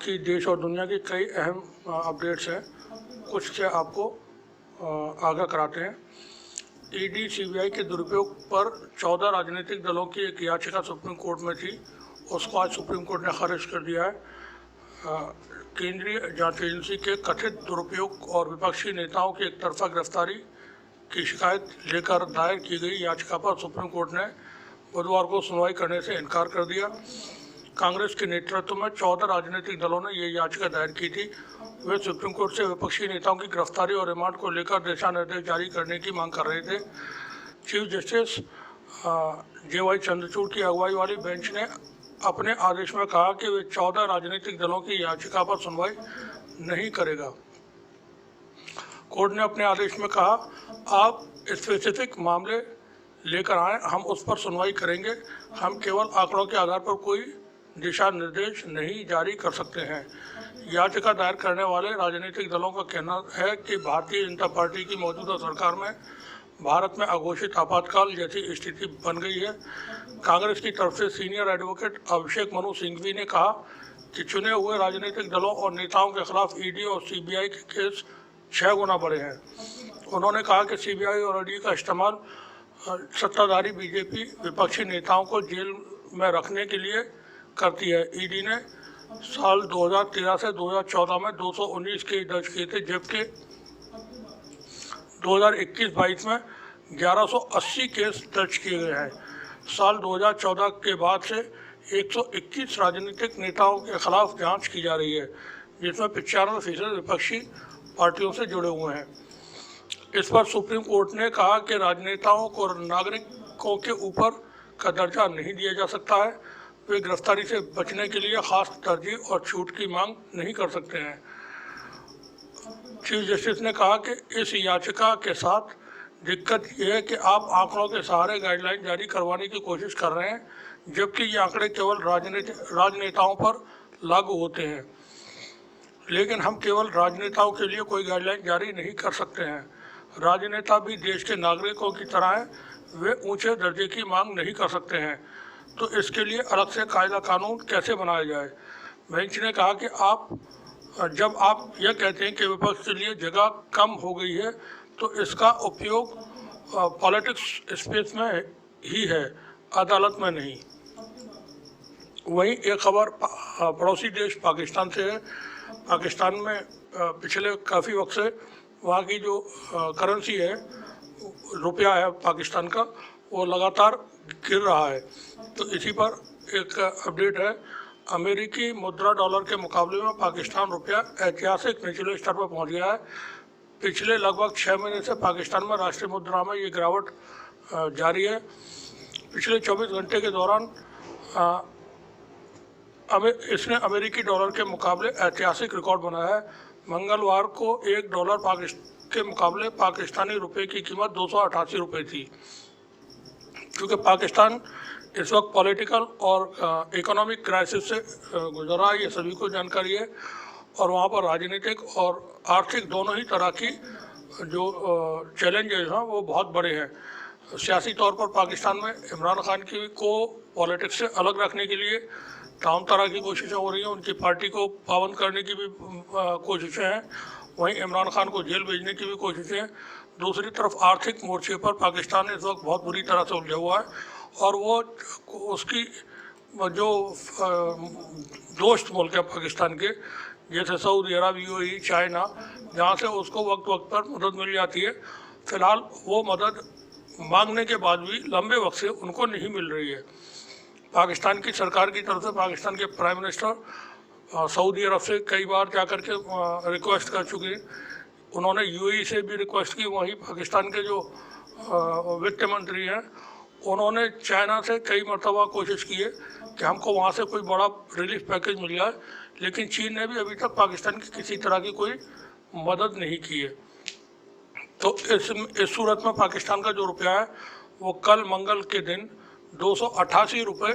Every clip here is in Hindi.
की देश और दुनिया की कई अहम अपडेट्स हैं, कुछ से आपको आगाह कराते हैं। ईडी सीबीआई के दुरुपयोग पर 14 राजनीतिक दलों की एक याचिका सुप्रीम कोर्ट में थी, उसको आज सुप्रीम कोर्ट ने खारिज कर दिया है। केंद्रीय जांच एजेंसी के कथित दुरुपयोग और विपक्षी नेताओं की एकतरफा गिरफ्तारी की शिकायत लेकर दायर की गई याचिका पर सुप्रीम कोर्ट ने बुधवार को सुनवाई करने से इनकार कर दिया। कांग्रेस के नेतृत्व में 14 राजनीतिक दलों ने ये याचिका दायर की थी। वे सुप्रीम कोर्ट से विपक्षी नेताओं की गिरफ्तारी और रिमांड को लेकर दिशा निर्देश जारी करने की मांग कर रहे थे। चीफ जस्टिस JY चंद्रचूड़ की अगुवाई वाली बेंच ने अपने आदेश में कहा कि वे 14 राजनीतिक दलों की याचिका पर सुनवाई नहीं करेगा। कोर्ट ने अपने आदेश में कहा, आप स्पेसिफिक मामले लेकर आए, हम उस पर सुनवाई करेंगे। हम केवल आंकड़ों के आधार पर कोई दिशा निर्देश नहीं जारी कर सकते हैं। याचिका दायर करने वाले राजनीतिक दलों का कहना है कि भारतीय जनता पार्टी की मौजूदा सरकार में भारत में अघोषित आपातकाल जैसी स्थिति बन गई है। कांग्रेस की तरफ से सीनियर एडवोकेट अभिषेक मनु सिंघवी ने कहा कि चुने हुए राजनीतिक दलों और नेताओं के खिलाफ ईडी और सीबीआई के केस 6 गुना बढ़े हैं। उन्होंने कहा कि सीबीआई और ईडी का इस्तेमाल सत्ताधारी बीजेपी विपक्षी नेताओं को जेल में रखने के लिए करती है। ईडी ने साल 2013 से 2014 में 219 केस दर्ज किए थे, जबकि 2021-22 में 1180 केस दर्ज किए गए हैं। साल 2014 के बाद से 121 राजनीतिक नेताओं के खिलाफ जांच की जा रही है, जिसमें 95% विपक्षी पार्टियों से जुड़े हुए हैं। इस पर सुप्रीम कोर्ट ने कहा कि राजनेताओं को नागरिकों के ऊपर का दर्जा नहीं दिया जा सकता है। वे गिरफ्तारी से बचने के लिए खास तरजीह और छूट की मांग नहीं कर सकते हैं। चीफ जस्टिस ने कहा कि इस याचिका के साथ दिक्कत यह है कि आप आंकड़ों के सहारे गाइडलाइन जारी करवाने की कोशिश कर रहे हैं, जबकि ये आंकड़े केवल राजनेताओं पर लागू होते हैं। लेकिन हम केवल राजनेताओं के लिए कोई गाइडलाइन जारी नहीं कर सकते हैं। राजनेता भी देश के नागरिकों की तरह हैं, वे ऊंचे दर्जे की मांग नहीं कर सकते हैं। तो इसके लिए अलग से कायदा कानून कैसे बनाया जाए। बेंच ने कहा कि जब आप यह कहते हैं कि विपक्ष के लिए जगह कम हो गई है, तो इसका उपयोग पॉलिटिक्स स्पेस में ही है, अदालत में नहीं। वहीं एक खबर पड़ोसी देश पाकिस्तान से है। पाकिस्तान में पिछले काफ़ी वक्त से वहाँ की जो करेंसी है, रुपया है पाकिस्तान का, वो लगातार गिर रहा है। तो इसी पर एक अपडेट है। अमेरिकी मुद्रा डॉलर के मुकाबले में पाकिस्तान रुपया ऐतिहासिक निचले स्तर पर पहुंच गया है। पिछले लगभग 6 महीने से पाकिस्तान में राष्ट्रीय मुद्रा में ये गिरावट जारी है। पिछले 24 घंटे के दौरान इसने अमेरिकी डॉलर के मुकाबले ऐतिहासिक रिकॉर्ड बनाया है। मंगलवार को $1 के मुकाबले पाकिस्तानी रुपये की कीमत 288 रुपये थी। क्योंकि पाकिस्तान इस वक्त पॉलिटिकल और इकोनॉमिक क्राइसिस से गुजर रहा है, ये सभी को जानकारी है। और वहाँ पर राजनीतिक और आर्थिक दोनों ही तरह की जो चैलेंजेस हैं वो बहुत बड़े हैं। सियासी तौर पर पाकिस्तान में इमरान खान की को पॉलिटिक्स से अलग रखने के लिए तमाम तरह की कोशिशें हो रही हैं। उनकी पार्टी को पाबंद करने की भी कोशिशें हैं। वहीं इमरान खान को जेल भेजने की भी कोशिशें हैं। दूसरी तरफ आर्थिक मोर्चे पर पाकिस्तान इस वक्त बहुत बुरी तरह से उलझा हुआ है, और वो उसकी जो दोस्त मुल्क है पाकिस्तान के, जैसे सऊदी अरब, UAE, चाइना, जहाँ से उसको वक्त वक्त पर मदद मिल जाती है, फ़िलहाल वो मदद मांगने के बाद भी लंबे वक्त से उनको नहीं मिल रही है। पाकिस्तान की सरकार की तरफ से पाकिस्तान के प्राइम मिनिस्टर सऊदी अरब से कई बार जाकर के रिक्वेस्ट कर चुके हैं। उन्होंने UAE से भी रिक्वेस्ट की। वहीं पाकिस्तान के जो वित्त मंत्री हैं, उन्होंने चाइना से कई मरतबा कोशिश की है कि हमको वहाँ से कोई बड़ा रिलीफ पैकेज मिल जाए, लेकिन चीन ने भी अभी तक पाकिस्तान की किसी तरह की कोई मदद नहीं की है। तो इस सूरत में पाकिस्तान का जो रुपया है वो कल मंगल के दिन 288 रुपये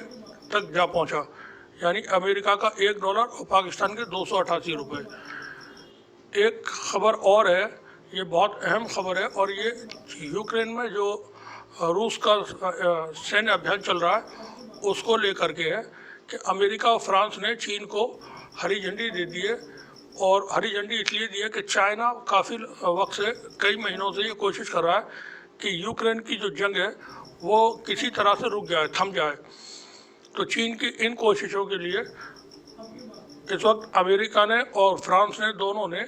तक जा पहुँचा, यानी अमेरिका का $1 और पाकिस्तान के 288 रुपये। एक खबर और है, ये बहुत अहम खबर है, और ये यूक्रेन में जो रूस का सैन्य अभियान चल रहा है उसको लेकर के है कि अमेरिका और फ्रांस ने चीन को हरी झंडी दे दी है। और हरी झंडी इसलिए दी है कि चाइना काफ़ी वक्त से, कई महीनों से ये कोशिश कर रहा है कि यूक्रेन की जो जंग है वो किसी तरह से रुक जाए, थम जाए। तो चीन की इन कोशिशों के लिए इस वक्त अमेरिका ने और फ्रांस ने, दोनों ने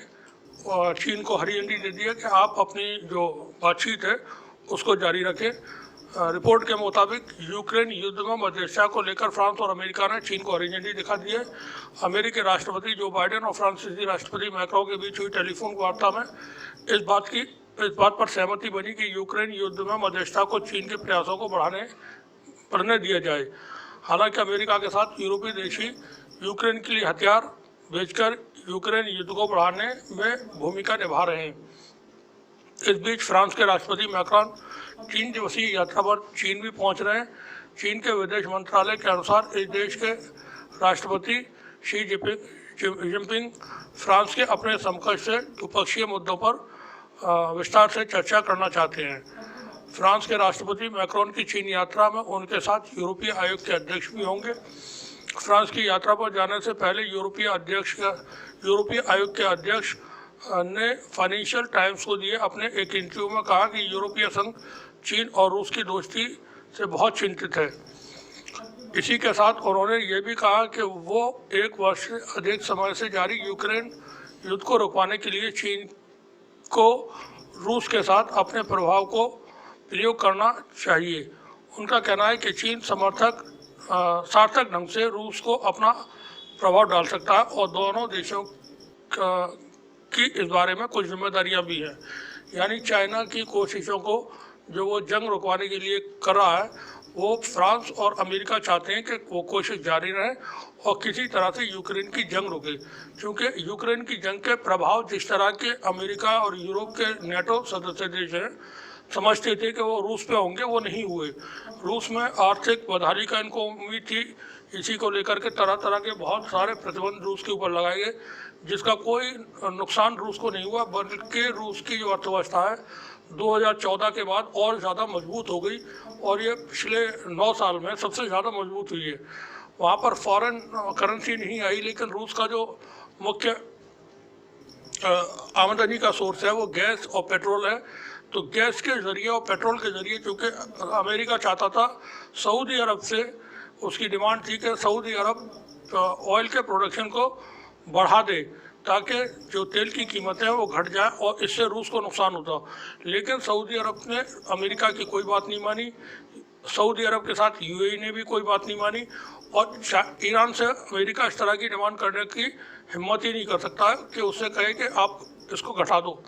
चीन को हरी झंडी दे दी है कि आप अपनी जो बातचीत है उसको जारी रखें। रिपोर्ट के मुताबिक यूक्रेन युद्ध में मध्यस्थता को लेकर फ्रांस और अमेरिका ने चीन को हरी झंडी दिखा दी है। अमेरिकी राष्ट्रपति जो बाइडेन और फ्रांसीसी राष्ट्रपति मैक्रों के बीच हुई टेलीफोन वार्ता में इस बात पर सहमति बनी कि यूक्रेन युद्ध में मध्यस्थता को चीन के प्रयासों को बढ़ने दिया जाए। हालांकि अमेरिका के साथ यूरोपीय देश ही यूक्रेन के लिए हथियार भेजकर यूक्रेन युद्ध को बढ़ाने में भूमिका निभा रहे हैं। इस बीच फ्रांस के राष्ट्रपति मैक्रोन 3 दिवसीय यात्रा पर चीन भी पहुंच रहे हैं। चीन के विदेश मंत्रालय के अनुसार इस देश के राष्ट्रपति शी जिनपिंग फ्रांस के अपने समकक्ष से द्विपक्षीय मुद्दों पर विस्तार से चर्चा करना चाहते हैं। फ्रांस के राष्ट्रपति मैक्रोन की चीन यात्रा में उनके साथ यूरोपीय आयोग के अध्यक्ष भी होंगे। फ्रांस की यात्रा पर जाने से पहले यूरोपीय आयोग के अध्यक्ष ने फाइनेंशियल टाइम्स को दिए अपने एक इंटरव्यू में कहा कि यूरोपीय संघ चीन और रूस की दोस्ती से बहुत चिंतित है। इसी के साथ उन्होंने ये भी कहा कि वो 1 वर्ष से अधिक समय से जारी यूक्रेन युद्ध को रुकवाने के लिए चीन को रूस के साथ अपने प्रभाव को प्रयोग करना चाहिए। उनका कहना है कि चीन सार्थक ढंग से रूस को अपना प्रभाव डाल सकता है और दोनों देशों की इस बारे में कुछ जिम्मेदारियां भी हैं। यानी चाइना की कोशिशों को जो वो जंग रुकवाने के लिए कर रहा है, वो फ्रांस और अमेरिका चाहते हैं कि वो कोशिश जारी रहे और किसी तरह से यूक्रेन की जंग रुके। क्योंकि यूक्रेन की जंग के प्रभाव जिस तरह के अमेरिका और यूरोप के नेटो सदस्य देश हैं समझते थे कि वो रूस पे होंगे, वो नहीं हुए। रूस में आर्थिक बदहाली का इनको उम्मीद थी। इसी को लेकर के तरह तरह के बहुत सारे प्रतिबंध रूस के ऊपर लगाए गए, जिसका कोई नुकसान रूस को नहीं हुआ, बल्कि रूस की जो अर्थव्यवस्था है 2014 के बाद और ज़्यादा मजबूत हो गई और ये पिछले 9 साल में सबसे ज़्यादा मजबूत हुई है। वहाँ पर फॉरेन करेंसी नहीं आई, लेकिन रूस का जो मुख्य आमदनी का सोर्स है वो गैस और पेट्रोल है। तो गैस के ज़रिए और पेट्रोल के ज़रिए, चूँकि अमेरिका चाहता था, सऊदी अरब से उसकी डिमांड थी कि सऊदी अरब ऑयल के प्रोडक्शन को बढ़ा दे ताकि जो तेल की कीमतें हैं वो घट जाए और इससे रूस को नुकसान होता। लेकिन सऊदी अरब ने अमेरिका की कोई बात नहीं मानी, सऊदी अरब के साथ यूएई ने भी कोई बात नहीं मानी और ईरान से अमेरिका इस तरह की डिमांड करने की हिम्मत ही नहीं कर सकता है कि उससे कहे कि आप इसको घटा दो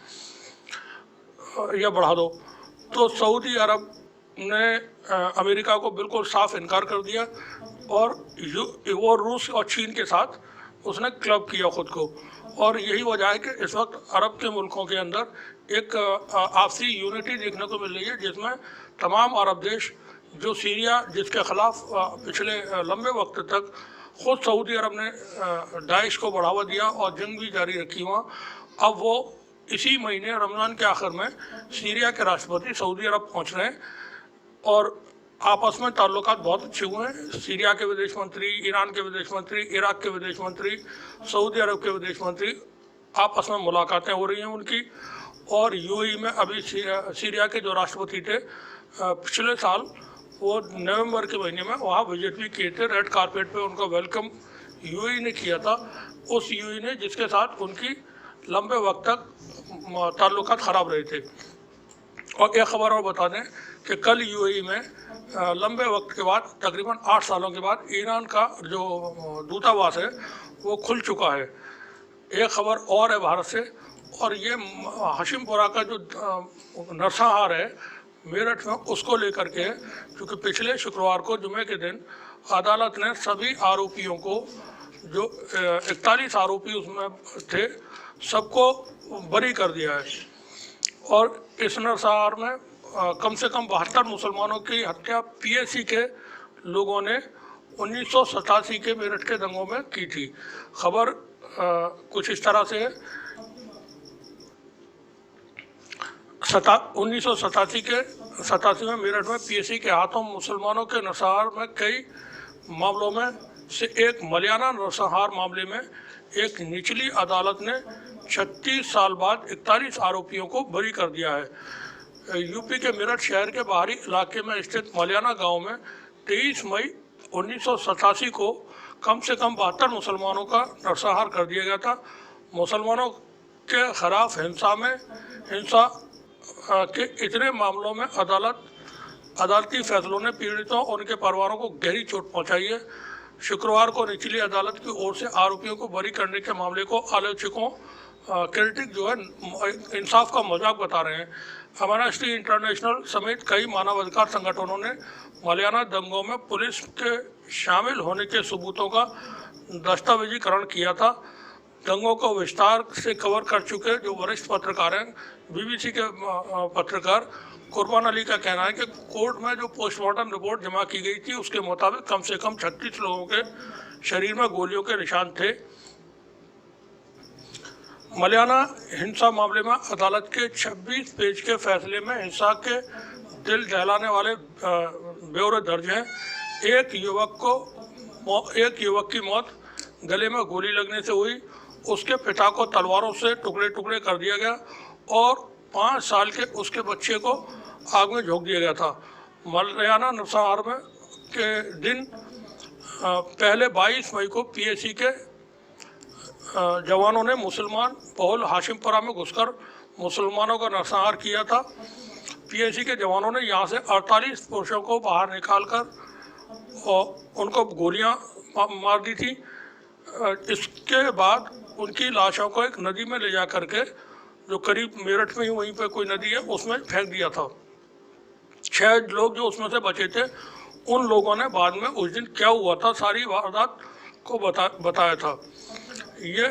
या बढ़ा दो। तो सऊदी अरब ने अमेरिका को बिल्कुल साफ इनकार कर दिया और वो रूस और चीन के साथ उसने क्लब किया खुद को। और यही वजह है कि इस वक्त अरब के मुल्कों के अंदर एक आपसी यूनिटी देखने को मिल रही है, जिसमें तमाम अरब देश जो सीरिया, जिसके ख़िलाफ़ पिछले लंबे वक्त तक ख़ुद सऊदी अरब ने दाइश को बढ़ावा दिया और जंग भी जारी रखी वहाँ, अब वो इसी महीने रमज़ान के आखिर में सीरिया के राष्ट्रपति सऊदी अरब पहुँच रहे हैं और आपस में ताल्लुकात बहुत अच्छे हुए हैं। सीरिया के विदेश मंत्री, ईरान के विदेश मंत्री, इराक के विदेश मंत्री, सऊदी अरब के विदेश मंत्री, आपस में मुलाकातें हो रही हैं उनकी। और यूएई में अभी सीरिया के जो राष्ट्रपति थे पिछले साल, वो नवंबर के महीने में वहाँ विजिट भी किए थे। रेड कारपेट पे उनका वेलकम यूएई ने किया था, उस यूएई ने जिसके साथ उनकी लंबे वक्त तक ताल्लुकात ख़राब रहे थे। और एक ख़बर और बता दें कि कल यूएई में लंबे वक्त के बाद, तकरीबन 8 सालों के बाद, ईरान का जो दूतावास है वो खुल चुका है। एक ख़बर और है भारत से, और ये हाशिमपुरा का जो नरसंहार है मेरठ में, उसको लेकर के, क्योंकि पिछले शुक्रवार को जुमे के दिन अदालत ने सभी आरोपियों को, जो 41 आरोपी उसमें थे, सबको बरी कर दिया है। और इस नरसंहार में कम से कम 72 मुसलमानों की हत्या पीएसी के लोगों ने 1987 के मेरठ के दंगों में की थी। खबर कुछ इस तरह से है, 1987 में मेरठ में पीएसी के हाथों मुसलमानों के नरसंहार में कई मामलों में से एक मलियाना नरसंहार मामले में एक निचली अदालत ने 36 साल बाद 41 आरोपियों को बरी कर दिया है। यूपी के मेरठ शहर के बाहरी इलाके में स्थित मलियाना गांव में 23 मई 1987 को कम से कम 72 मुसलमानों का नरसंहार कर दिया गया था। मुसलमानों के खिलाफ हिंसा के इतने मामलों में अदालती फैसलों ने पीड़ितों और उनके परिवारों को गहरी चोट पहुंचाई है। शुक्रवार को निचली अदालत की ओर से आरोपियों को बरी करने के मामले को आलोचकों क्रिटिक जो है इंसाफ का मजाक बता रहे हैं। एमनेस्टी इंटरनेशनल समेत कई मानवाधिकार संगठनों ने मलियाना दंगों में पुलिस के शामिल होने के सबूतों का दस्तावेजीकरण किया था। दंगों को विस्तार से कवर कर चुके जो वरिष्ठ पत्रकार हैं, बीबीसी के पत्रकार कुर्बान अली का कहना है कि कोर्ट में जो पोस्टमार्टम रिपोर्ट जमा की गई थी उसके मुताबिक कम से कम 36 लोगों के शरीर में गोलियों के निशान थे। मलियाना हिंसा मामले में अदालत के 26 पेज के फैसले में हिंसा के दिल दहलाने वाले ब्यौरे दर्ज हैं। एक युवक की मौत गले में गोली लगने से हुई, उसके पिता को तलवारों से टुकड़े टुकड़े कर दिया गया और 5 साल के उसके बच्चे को आग में झोंक दिया गया था। मलियाना नरसंहार में के दिन पहले 22 मई को पीएसी के जवानों ने मुसलमान बहुल हाशिमपुरा में घुसकर मुसलमानों का नरसंहार किया था। पीएसी के जवानों ने यहां से 48 पुरुषों को बाहर निकालकर और उनको गोलियां मार दी थी। इसके बाद उनकी लाशों को एक नदी में ले जा करके, जो करीब मेरठ में ही वहीं पे कोई नदी है, उसमें फेंक दिया था। 6 लोग जो उसमें से बचे थे, उन लोगों ने बाद में उस दिन क्या हुआ था सारी वारदात को बताया था। ये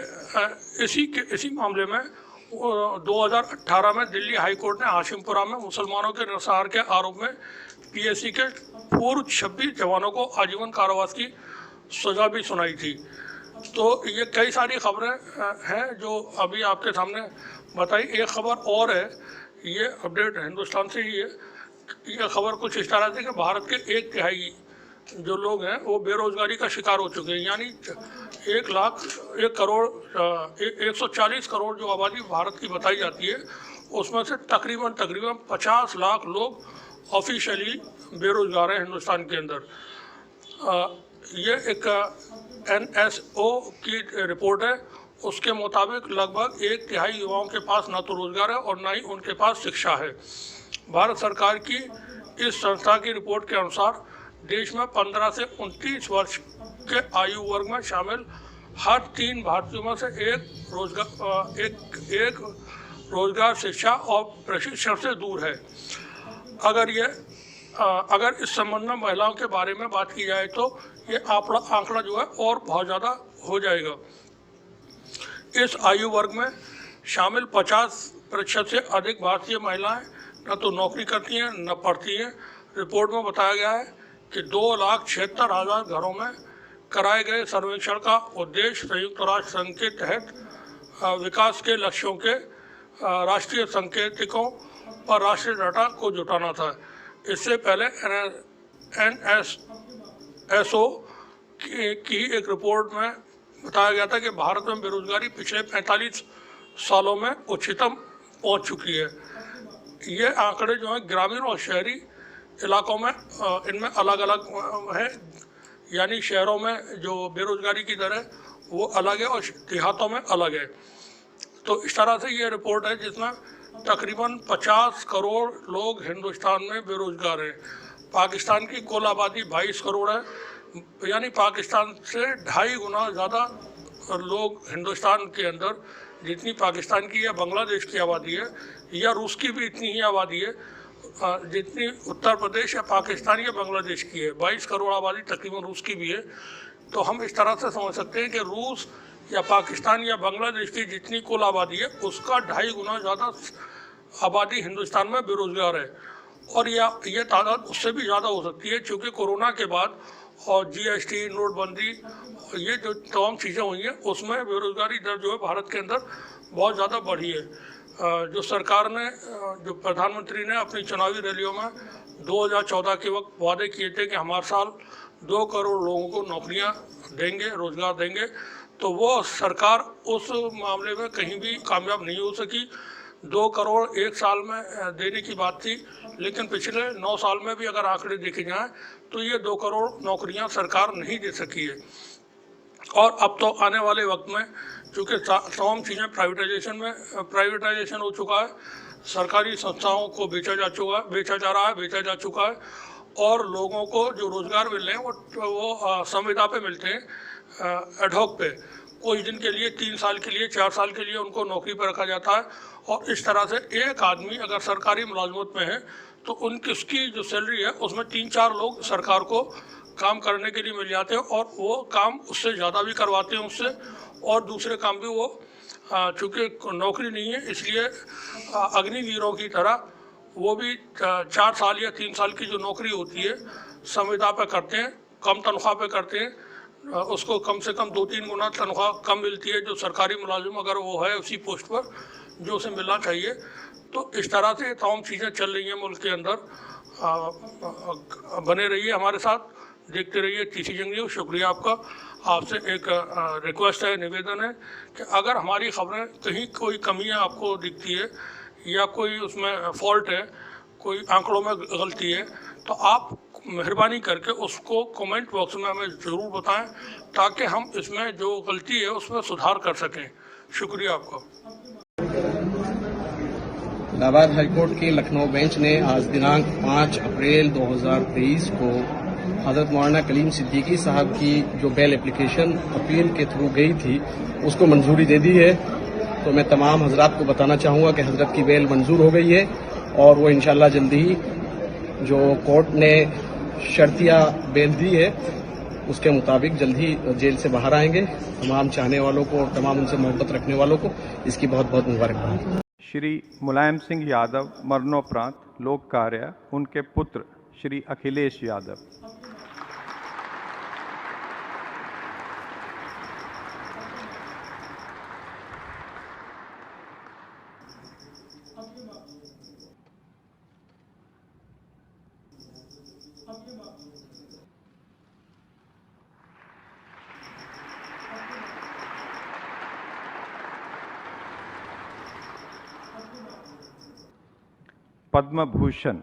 इसी मामले में 2018 में दिल्ली हाई कोर्ट ने हाशिमपुरा में मुसलमानों के नरसंहार के आरोप में पीएसी के पूर्व 26 जवानों को आजीवन कारावास की सजा भी सुनाई थी। तो ये कई सारी खबरें हैं जो अभी आपके सामने बताई। एक खबर और है, ये अपडेट हिंदुस्तान से ही है। ये खबर कुछ इस तरह से कि भारत के 1/3 जो लोग हैं वो बेरोजगारी का शिकार हो चुके हैं। यानी 140 करोड़ जो आबादी भारत की बताई जाती है, उसमें से तकरीबन 50 लाख लोग ऑफिशियली बेरोजगार हैं हिंदुस्तान के अंदर। ये एक NSO की रिपोर्ट है। उसके मुताबिक लगभग 1/3 युवाओं के पास ना तो रोजगार है और ना ही उनके पास शिक्षा है। भारत सरकार की इस संस्था की रिपोर्ट के अनुसार देश में 15 से 29 वर्ष के आयु वर्ग में शामिल हर 3 भारतीयों में से एक रोजगार, शिक्षा और प्रशिक्षण से दूर है। अगर इस संबंध में महिलाओं के बारे में बात की जाए तो ये आंकड़ा जो है और बहुत ज़्यादा हो जाएगा। इस आयु वर्ग में शामिल 50% से अधिक भारतीय महिलाएं न तो नौकरी करती हैं न पढ़ती हैं। रिपोर्ट में बताया गया है कि 2,76,000 घरों में कराए गए सर्वेक्षण का उद्देश्य संयुक्त राष्ट्र संघ के तहत विकास के लक्ष्यों के राष्ट्रीय संकेतकों पर राष्ट्रीय डाटा को जुटाना था। इससे पहले NSO की एक रिपोर्ट में बताया गया था कि भारत में बेरोजगारी पिछले 45 सालों में उच्चतम पहुंच चुकी है। ये आंकड़े जो हैं ग्रामीण और शहरी इलाकों में इनमें अलग अलग है। यानी शहरों में जो बेरोजगारी की दर है वो अलग है और देहातों में अलग है। तो इस तरह से ये रिपोर्ट है जिसमें तकरीबन 50 करोड़ लोग हिंदुस्तान में बेरोजगार हैं। पाकिस्तान की कुल आबादी 22 करोड़ है। यानी पाकिस्तान से 2.5 गुना ज़्यादा लोग हिंदुस्तान के अंदर जितनी पाकिस्तान की या बांग्लादेश की आबादी है या रूस की भी इतनी ही आबादी है जितनी उत्तर प्रदेश या पाकिस्तान या बांग्लादेश की है। 22 करोड़ आबादी तकरीबन रूस की भी है। तो हम इस तरह से समझ सकते हैं कि रूस या पाकिस्तान या बांग्लादेश की जितनी कुल आबादी है उसका 2.5 गुना ज़्यादा आबादी हिंदुस्तान में बेरोजगार है। और ये तादाद उससे भी ज़्यादा हो सकती है क्योंकि कोरोना के बाद और GST, नोटबंदी, ये जो तमाम चीज़ें हुई हैं उसमें बेरोजगारी दर जो है भारत के अंदर बहुत ज़्यादा बढ़ी है। जो सरकार ने, जो प्रधानमंत्री ने अपनी चुनावी रैलियों में 2014 के वक्त वादे किए थे कि हम हर साल 2 करोड़ लोगों को नौकरियां देंगे, रोजगार देंगे, तो वो सरकार उस मामले में कहीं भी कामयाब नहीं हो सकी। 2 करोड़ एक साल में देने की बात थी, लेकिन पिछले 9 साल में भी अगर आंकड़े देखे जाएं तो ये 2 करोड़ नौकरियां सरकार नहीं दे सकी है। और अब तो आने वाले वक्त में चूँकि तमाम चीज़ें प्राइवेटाइजेशन हो चुका है, सरकारी संस्थाओं को बेचा जा चुका है और लोगों को जो रोज़गार मिल रहे हैं वो संविदा पे मिलते हैं, एडहॉक पे। कुछ दिन के लिए, 3 साल के लिए, 4 साल के लिए उनको नौकरी पर रखा जाता है और इस तरह से एक आदमी अगर सरकारी मुलाजमत में है तो उसकी जो सैलरी है उसमें 3-4 लोग सरकार को काम करने के लिए मिल जाते हैं और वो काम उससे ज़्यादा भी करवाते हैं उससे, और दूसरे काम भी वो चूँकि नौकरी नहीं है इसलिए अग्निवीरों की तरह वो भी 4 साल या 3 साल की जो नौकरी होती है संविदा पे करते हैं, कम तनख्वाह पे करते हैं, उसको कम से कम 2-3 गुना तनख्वाह कम मिलती है जो सरकारी मुलाजिम अगर वो है उसी पोस्ट पर जो उसे मिलना चाहिए। तो इस तरह से तमाम चीज़ें चल रही हैं मुल्क के अंदर। बने रहिए हमारे साथ, देखते रहिए तीसरी जंग न्यूज़। शुक्रिया आपका। आपसे एक रिक्वेस्ट है, निवेदन है कि अगर हमारी खबरें कहीं कोई कमियां आपको दिखती है या कोई उसमें फॉल्ट है, कोई आंकड़ों में गलती है, तो आप मेहरबानी करके उसको कमेंट बॉक्स में हमें ज़रूर बताएं ताकि हम इसमें जो गलती है उसमें सुधार कर सकें। शुक्रिया आपका। इलाहाबाद हाईकोर्ट की लखनऊ बेंच ने आज दिनांक 5 अप्रैल 2023 को हजरत मौलाना कलीम सिद्दीकी साहब की जो बेल एप्लीकेशन अपील के थ्रू गई थी उसको मंजूरी दे दी है। तो मैं तमाम हजरात को बताना चाहूँगा कि हजरत की बेल मंजूर हो गई है और वो इंशाल्लाह जल्दी ही जो कोर्ट ने शर्तिया बेल दी है उसके मुताबिक जल्द ही जेल से बाहर आएंगे। तमाम चाहने वालों को और तमाम उनसे मोहब्बत रखने वालों को इसकी बहुत बहुत मुबारकबाद। श्री मुलायम सिंह यादव मरणोपरांत लोक कार्य, उनके पुत्र श्री अखिलेश यादव। पद्म भूषण।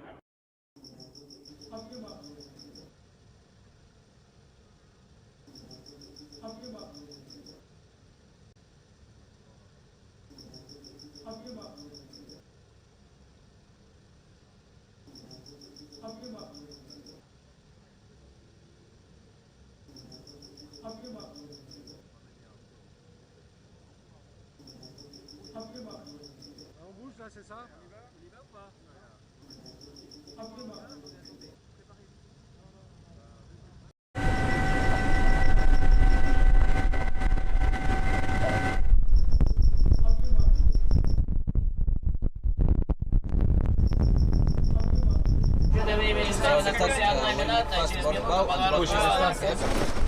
Pushes